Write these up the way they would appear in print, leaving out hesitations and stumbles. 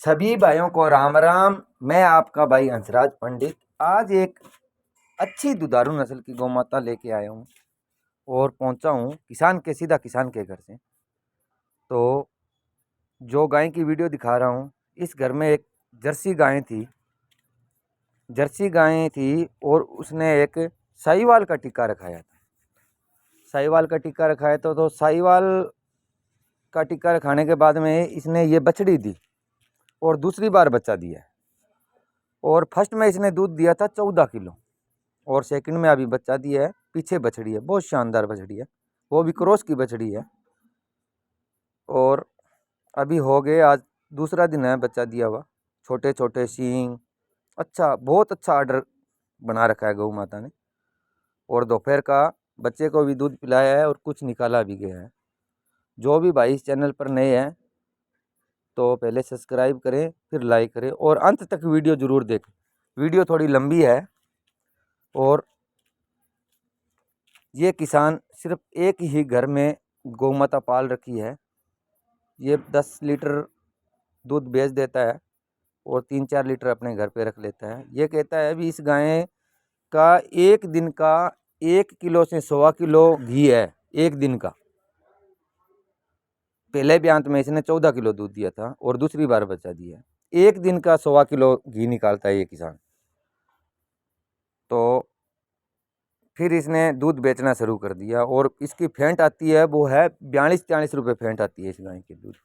सभी भाइयों को राम राम। मैं आपका भाई हंसराज पंडित आज एक अच्छी दुधारू नस्ल की गौमाता लेके आया हूँ और पहुँचा हूँ सीधा किसान के घर से। तो जो गाय की वीडियो दिखा रहा हूँ, इस घर में एक जर्सी गाय थी और उसने एक साहिवाल का टीका रखाया था। साहिवाल का टीका रखाया था तो साहिवाल का टीका रखाने के बाद में इसने ये बछड़ी दी और दूसरी बार बच्चा दिया। और फर्स्ट में इसने दूध दिया था 14 किलो और सेकंड में अभी बच्चा दिया है। पीछे बछड़ी है, बहुत शानदार बछड़ी है, वो भी क्रॉस की बछड़ी है। और अभी हो गए, आज दूसरा दिन है बच्चा दिया हुआ। छोटे छोटे सींग, अच्छा बहुत अच्छा आर्डर बना रखा है गौ माता ने। और दोपहर का बच्चे को भी दूध पिलाया है और कुछ निकाला भी गया है। जो भी भाई इस चैनल पर नए हैं तो पहले सब्सक्राइब करें, फिर लाइक करें और अंत तक वीडियो ज़रूर देखें। वीडियो थोड़ी लंबी है और ये किसान सिर्फ एक ही घर में गौ माता पाल रखी है। ये 10 लीटर दूध बेच देता है और 3-4 लीटर अपने घर पे रख लेता है। ये कहता है भी इस गाय का एक दिन का 1 किलो से 1.25 किलो घी है, एक दिन का। पहले ब्यांत में इसने 14 किलो दूध दिया था और दूसरी बार बच्चा दिया। एक दिन का 1.25 किलो घी निकालता है ये किसान। तो फिर इसने दूध बेचना शुरू कर दिया और इसकी फेंट आती है, वो है 42-43 रुपये फेंट आती है इस गाय की दूध।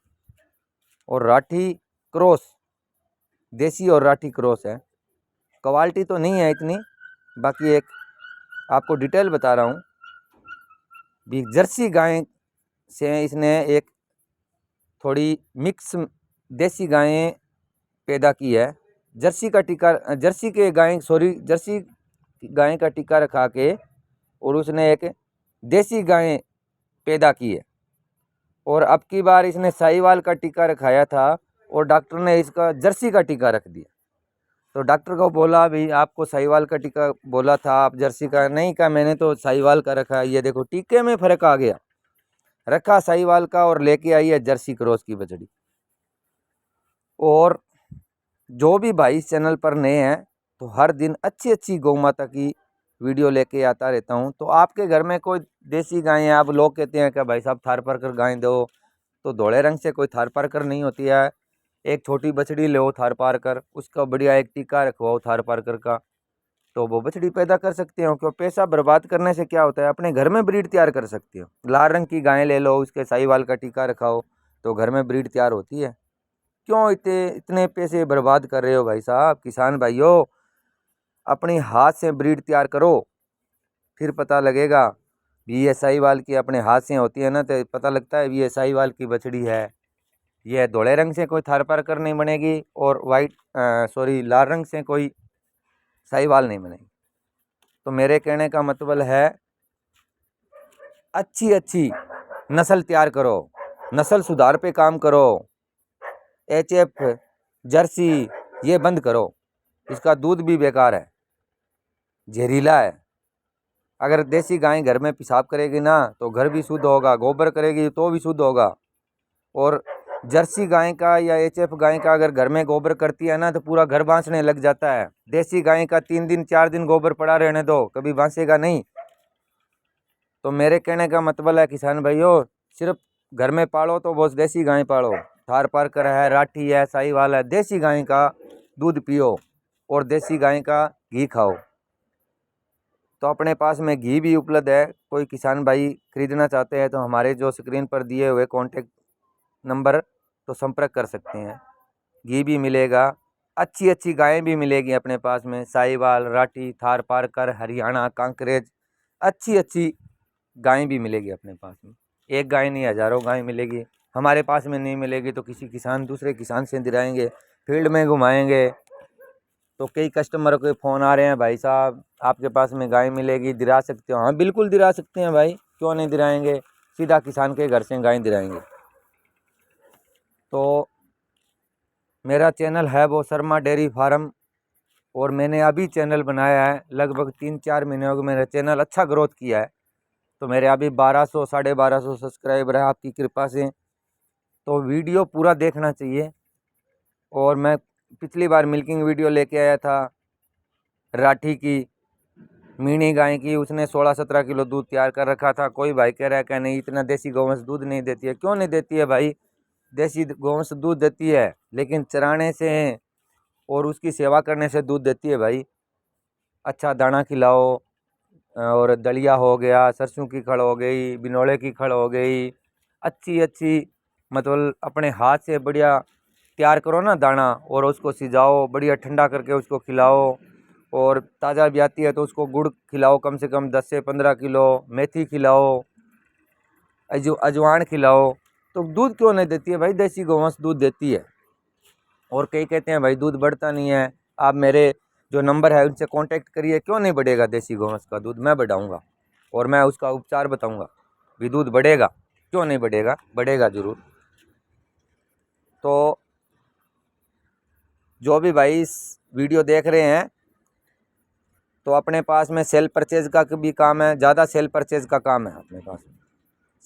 और राठी क्रॉस, देसी और राठी क्रॉस है। क्वालिटी तो नहीं है इतनी, बाकी एक आपको डिटेल बता रहा हूँ भी। जर्सी गाय से इसने एक थोड़ी मिक्स देसी गायें पैदा की है। जर्सी गाय का टीका रखा के और उसने एक देसी गाय पैदा की है। और अब की बार इसने साहिवाल का टीका रखाया था और डॉक्टर ने इसका जर्सी का टीका रख दिया। तो डॉक्टर को बोला भाई आपको साहिवाल का टीका बोला था, आप जर्सी का नहीं। कहा मैंने तो साहिवाल का रखा है। ये देखो टीके में फ़र्क आ गया, रखा साहिवाल का और लेके आई है जर्सी क्रॉस की बछड़ी। और जो भी भाई इस चैनल पर नए हैं तो हर दिन अच्छी अच्छी गौ माता की वीडियो लेके आता रहता हूं। तो आपके घर में कोई देसी गाय है, आप लोग कहते हैं कि भाई साहब थार पारकर गाय दो, तो धोले रंग से कोई थार पारकर नहीं होती है। एक छोटी बछड़ी लो थार पारकर, उसका बढ़िया एक टीका रखवाओ थार पारकर का, तो वो बछड़ी पैदा कर सकते हो। क्यों पैसा बर्बाद करने से क्या होता है, अपने घर में ब्रीड तैयार कर सकते हो। लाल रंग की गाय ले लो, उसके साहिवाल का टीका रखाओ, तो घर में ब्रीड तैयार होती है। क्यों इतने पैसे बर्बाद कर रहे हो भाई साहब? किसान भाइयों, अपनी हाथ से ब्रीड तैयार करो, फिर पता लगेगा भी ये साहिवाल की अपने हाथ से होती है ना, तो पता लगता है भी ये साहिवाल की बछड़ी है। ये धोले रंग से कोई थार पारकर नहीं बनेगी और लाल रंग से कोई साहिवाल नहीं बनेगी। तो मेरे कहने का मतलब है अच्छी अच्छी नस्ल तैयार करो, नस्ल सुधार पे काम करो। HF जर्सी ये बंद करो, इसका दूध भी बेकार है, जहरीला है। अगर देसी गाय घर में पेशाब करेगी ना तो घर भी शुद्ध होगा, गोबर करेगी तो भी शुद्ध होगा। और जर्सी गाय का या HF गाय का अगर घर में गोबर करती है ना तो पूरा घर बांसने लग जाता है। देसी गाय का 3 दिन 4 दिन गोबर पड़ा रहने दो, कभी बांसेगा नहीं। तो मेरे कहने का मतलब है किसान भाइयों, सिर्फ घर में पालो तो बस देसी गाय पालो। थार पारकर है, राठी है, साहिवाल है, देसी गाय का दूध पियो और देसी गाय का घी खाओ। तो अपने पास में घी भी उपलब्ध है। कोई किसान भाई खरीदना चाहते हैं तो हमारे जो स्क्रीन पर दिए हुए कॉन्टेक्ट नंबर तो संपर्क कर सकते हैं। घी भी मिलेगा, अच्छी अच्छी गायें भी मिलेगी अपने पास में। साहिवाल, राठी, थार पारकर, हरियाणा, कांकरेज, अच्छी अच्छी गायें भी मिलेगी अपने पास में। एक गाय नहीं, हज़ारों गाय मिलेगी। हमारे पास में नहीं मिलेगी तो किसी किसान, दूसरे किसान से दिलाएंगे, फील्ड में घुमाएंगे। तो कई कस्टमर के फ़ोन आ रहे हैं, भाई साहब आपके पास में गाय मिलेगी, दिला सकते हो? हाँ बिल्कुल दिला सकते हैं भाई, क्यों नहीं दिलाएंगे। सीधा किसान के घर से गाय दिलाएंगे। तो मेरा चैनल है वो शर्मा डेयरी फार्म, और मैंने अभी चैनल बनाया है, लगभग 3-4 महीने हो गए मेरा चैनल अच्छा ग्रोथ किया है। तो मेरे अभी 1200 1250 सब्सक्राइबर है आपकी कृपा से। तो वीडियो पूरा देखना चाहिए और मैं पिछली बार मिल्किंग वीडियो लेके आया था राठी की मीणी गाय की, उसने 16-17 किलो दूध तैयार कर रखा था। कोई भाई कह रहा है कि नहीं इतना देसी गौवंश दूध नहीं देती है। क्यों नहीं देती है भाई? देसी गौवंश दूध देती है, लेकिन चराने से और उसकी सेवा करने से दूध देती है भाई। अच्छा दाना खिलाओ, और दलिया हो गया, सरसों की खड़ हो गई, बिनोले की खड़ हो गई, अच्छी अच्छी मतलब अपने हाथ से बढ़िया तैयार करो ना दाना, और उसको सिजाओ, बढ़िया ठंडा करके उसको खिलाओ। और ताज़ा भी आती है तो उसको गुड़ खिलाओ, कम से कम 10 से 15 किलो, मेथी खिलाओ, अजवाइन खिलाओ। तो दूध क्यों नहीं देती है भाई? देसी गौवंश दूध देती है। और कई कहते हैं भाई दूध बढ़ता नहीं है। आप मेरे जो नंबर है उनसे कांटेक्ट करिए। क्यों नहीं बढ़ेगा देसी गौवंश का दूध? मैं बढ़ाऊंगा और मैं उसका उपचार बताऊंगा भी दूध बढ़ेगा। क्यों नहीं बढ़ेगा? बढ़ेगा ज़रूर। तो जो भी भाई इस वीडियो देख रहे हैं, तो अपने पास में सेल परचेज का भी काम है, ज़्यादा सेल परचेज का काम है अपने पास।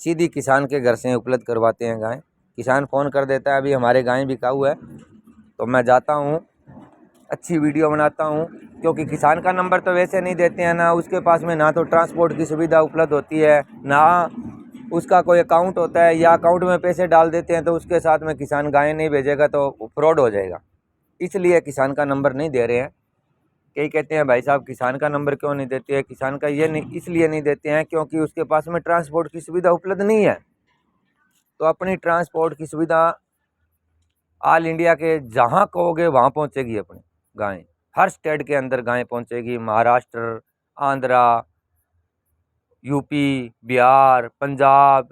सीधी किसान के घर से उपलब्ध करवाते हैं गाय। किसान फ़ोन कर देता है अभी हमारे गाय बिकाऊ है, तो मैं जाता हूँ, अच्छी वीडियो बनाता हूँ। क्योंकि किसान का नंबर तो वैसे नहीं देते हैं ना, उसके पास में ना तो ट्रांसपोर्ट की सुविधा उपलब्ध होती है, ना उसका कोई अकाउंट होता है, या अकाउंट में पैसे डाल देते हैं तो उसके साथ में किसान गाय नहीं भेजेगा तो फ्रॉड हो जाएगा। इसलिए किसान का नंबर नहीं दे रहे हैं। कई कहते हैं भाई साहब किसान का नंबर क्यों नहीं देते हैं? किसान का ये नहीं इसलिए नहीं देते हैं क्योंकि उसके पास में ट्रांसपोर्ट की सुविधा उपलब्ध नहीं है। तो अपनी ट्रांसपोर्ट की सुविधा ऑल इंडिया के जहाँ कहोगे वहाँ पहुँचेगी अपनी गाय। हर स्टेट के अंदर गाय पहुँचेगी। महाराष्ट्र, आंध्रा, यूपी, बिहार, पंजाब,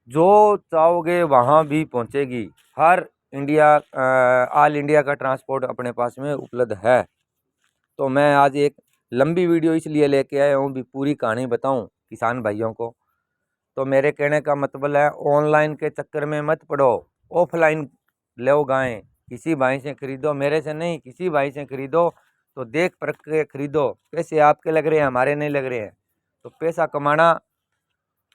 जो चाहोगे वहाँ भी पहुँचेगी। हर इंडिया ऑल इंडिया का ट्रांसपोर्ट अपने पास में उपलब्ध है। तो मैं आज एक लंबी वीडियो इसलिए लेके आया हूँ भी पूरी कहानी बताऊँ किसान भाइयों को। तो मेरे कहने का मतलब है ऑनलाइन के चक्कर में मत पड़ो, ऑफलाइन लो गाय। किसी भाई से खरीदो, मेरे से नहीं, किसी भाई से खरीदो तो देख परख के खरीदो। पैसे आपके लग रहे हैं, हमारे नहीं लग रहे हैं। तो पैसा कमाना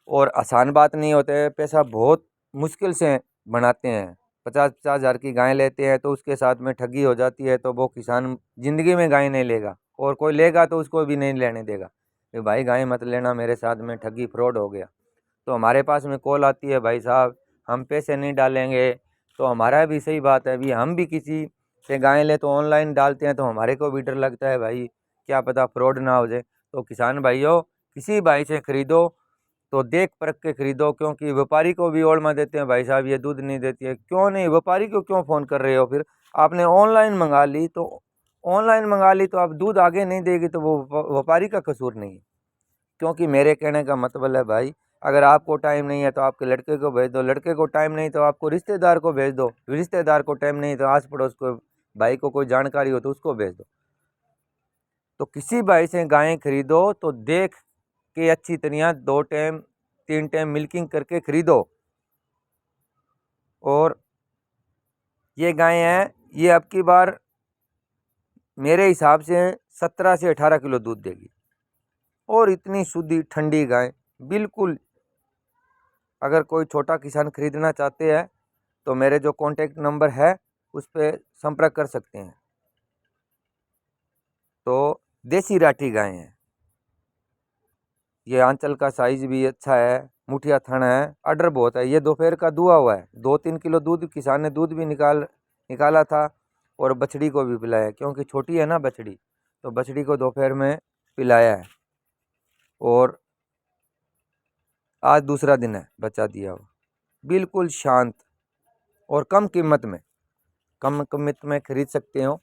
और आसान बात नहीं होते, पैसा बहुत मुश्किल से बनाते हैं। 50-50 हज़ार की गाय लेते हैं तो उसके साथ में ठगी हो जाती है, तो वो किसान ज़िंदगी में गाय नहीं लेगा, और कोई लेगा तो उसको भी नहीं लेने देगा कि भाई गाय मत लेना, मेरे साथ में ठगी फ्रॉड हो गया। तो हमारे पास में कॉल आती है भाई साहब हम पैसे नहीं डालेंगे, तो हमारा भी सही बात है। अभी हम भी किसी से गाय ले तो ऑनलाइन डालते हैं तो हमारे को भी डर लगता है भाई क्या पता फ्रॉड ना हो जाए। तो किसान भाइयों किसी भाई से खरीदो तो देख परख के खरीदो, क्योंकि व्यापारी को भी ओरमा देते हैं भाई साहब ये दूध नहीं देती है। क्यों नहीं? व्यापारी को क्यों फ़ोन कर रहे हो? फिर आपने ऑनलाइन मंगा ली तो आप दूध आगे नहीं देगी तो वो व्यापारी का कसूर नहीं है। क्योंकि मेरे कहने का मतलब है भाई अगर आपको टाइम नहीं है तो आपके लड़के को भेज दो, लड़के को टाइम नहीं तो आपको रिश्तेदार को भेज दो, रिश्तेदार को टाइम नहीं तो आस पड़ोस को भाई को कोई जानकारी हो तो उसको भेज दो। तो किसी भाई से गायें खरीदो तो देख के अच्छी तरह 2 टाइम 3 टाइम मिल्किंग करके खरीदो। और ये गायें हैं, ये अब की बार मेरे हिसाब से 17 से 18 किलो दूध देगी, और इतनी शुद्ध ठंडी गाय बिल्कुल। अगर कोई छोटा किसान खरीदना चाहते हैं तो मेरे जो कॉन्टैक्ट नंबर है उस पर संपर्क कर सकते हैं। तो देसी राठी गाय हैं, ये आंचल का साइज भी अच्छा है, मुठिया थन है, अडर बहुत है। ये दोपहर का दुआ हुआ है, 2-3 किलो दूध किसान ने दूध भी निकाला था, और बछड़ी को भी पिलाया, क्योंकि छोटी है ना बछड़ी, तो बछड़ी को दोपहर में पिलाया है। और आज दूसरा दिन है बच्चा दिया हुआ, बिल्कुल शांत और कम कीमत में खरीद सकते हो।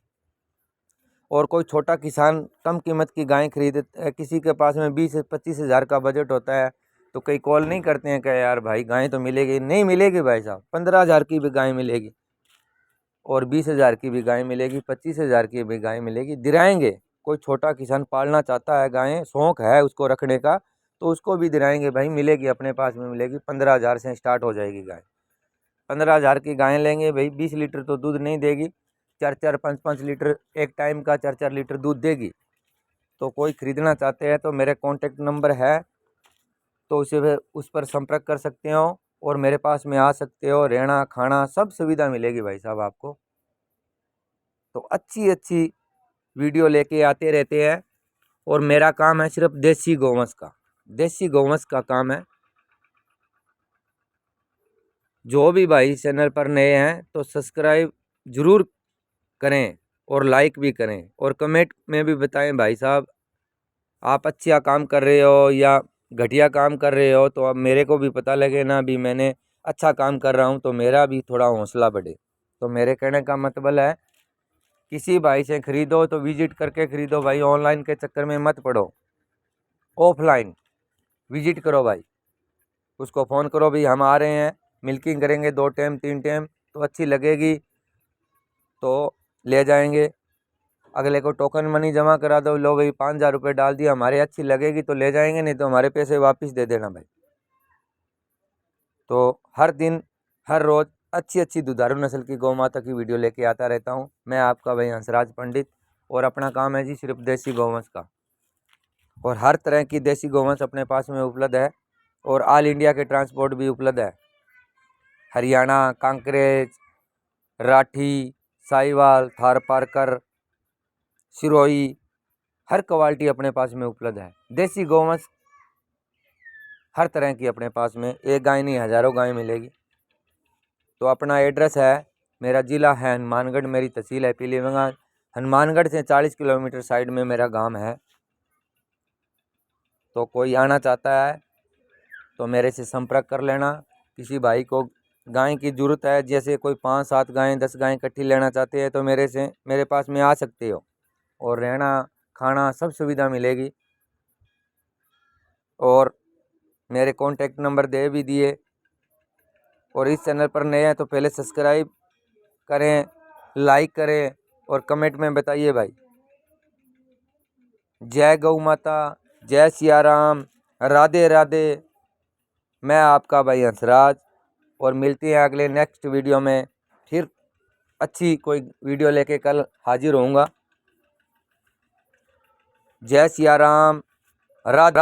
और कोई छोटा किसान कम कीमत की गाय खरीद, किसी के पास में 20 से 25 हज़ार का बजट होता है, तो कई कॉल नहीं करते हैं कि यार भाई गाय तो मिलेगी, नहीं मिलेगी भाई साहब। 15 हज़ार की भी गाय मिलेगी, और 20 हज़ार की भी गाय मिलेगी, 25 हज़ार की भी गाय मिलेगी, दिलाएंगे। कोई छोटा किसान पालना चाहता है गायें, शौक़ है उसको रखने का, तो उसको भी दिलाएंगे भाई, मिलेगी अपने पास में मिलेगी। 15 हज़ार से स्टार्ट हो जाएगी गाय। 15 हज़ार की गायें लेंगे भाई, 20 लीटर तो दूध नहीं देगी, 4-4 5-5 लीटर एक टाइम का 4-4 लीटर दूध देगी। तो कोई ख़रीदना चाहते हैं तो मेरे कॉन्टैक्ट नंबर है, तो उस पर संपर्क कर सकते हो, और मेरे पास में आ सकते हो। रहना खाना सब सुविधा मिलेगी भाई साहब आपको। तो अच्छी अच्छी वीडियो लेके आते रहते हैं। और मेरा काम है सिर्फ देसी गौवंश का, देसी गौवंश का काम है। जो भी भाई चैनल पर नए हैं तो सब्सक्राइब ज़रूर करें और लाइक भी करें और कमेंट में भी बताएं भाई साहब आप अच्छा काम कर रहे हो या घटिया काम कर रहे हो, तो अब मेरे को भी पता लगे ना, भी मैंने अच्छा काम कर रहा हूँ तो मेरा भी थोड़ा हौसला बढ़े। तो मेरे कहने का मतलब है किसी भाई से ख़रीदो तो विजिट करके ख़रीदो भाई, ऑनलाइन के चक्कर में मत पड़ो, ऑफलाइन विजिट करो भाई। उसको फ़ोन करो भाई हम आ रहे हैं, मिल्किंग करेंगे 2 टाइम 3 टाइम, तो अच्छी लगेगी तो ले जाएंगे। अगले को टोकन मनी जमा करा दो, लो भाई 5,000 रुपये डाल दिया, हमारे अच्छी लगेगी तो ले जाएंगे, नहीं तो हमारे पैसे वापस दे देना भाई। तो हर दिन हर रोज़ अच्छी अच्छी दुधारू नस्ल की गौ माता की वीडियो लेके आता रहता हूँ मैं, आपका भाई हंसराज पंडित। और अपना काम है जी सिर्फ देसी गौवंश का, और हर तरह की देसी गौवंश अपने पास में उपलब्ध है और ऑल इंडिया के ट्रांसपोर्ट भी उपलब्ध है। हरियाणा, कांकरेज, राठी, साहिवाल, थार पारकर, सिरोही, हर क्वालिटी अपने पास में उपलब्ध है। देसी गौवंश हर तरह की अपने पास में, एक गाय नहीं हज़ारों गाय मिलेगी। तो अपना एड्रेस है, मेरा ज़िला है हनुमानगढ़, मेरी तहसील है पीलीभीत। हनुमानगढ़ से 40 किलोमीटर साइड में मेरा गांव है। तो कोई आना चाहता है तो मेरे से संपर्क कर लेना। किसी भाई को गाय की ज़रूरत है, जैसे कोई 5-7 गायें 10 गायें इकट्ठी लेना चाहते हैं तो मेरे पास में आ सकते हो, और रहना खाना सब सुविधा मिलेगी। और मेरे कॉन्टैक्ट नंबर दे भी दिए। और इस चैनल पर नए हैं तो पहले सब्सक्राइब करें, लाइक करें और कमेंट में बताइए भाई। जय गौ माता, जय सिया राम, राधे राधे। मैं आपका भाई हंसराज, और मिलते हैं अगले नेक्स्ट वीडियो में। फिर अच्छी कोई वीडियो लेके कल हाजिर होऊंगा। जय सिया राम, राधे।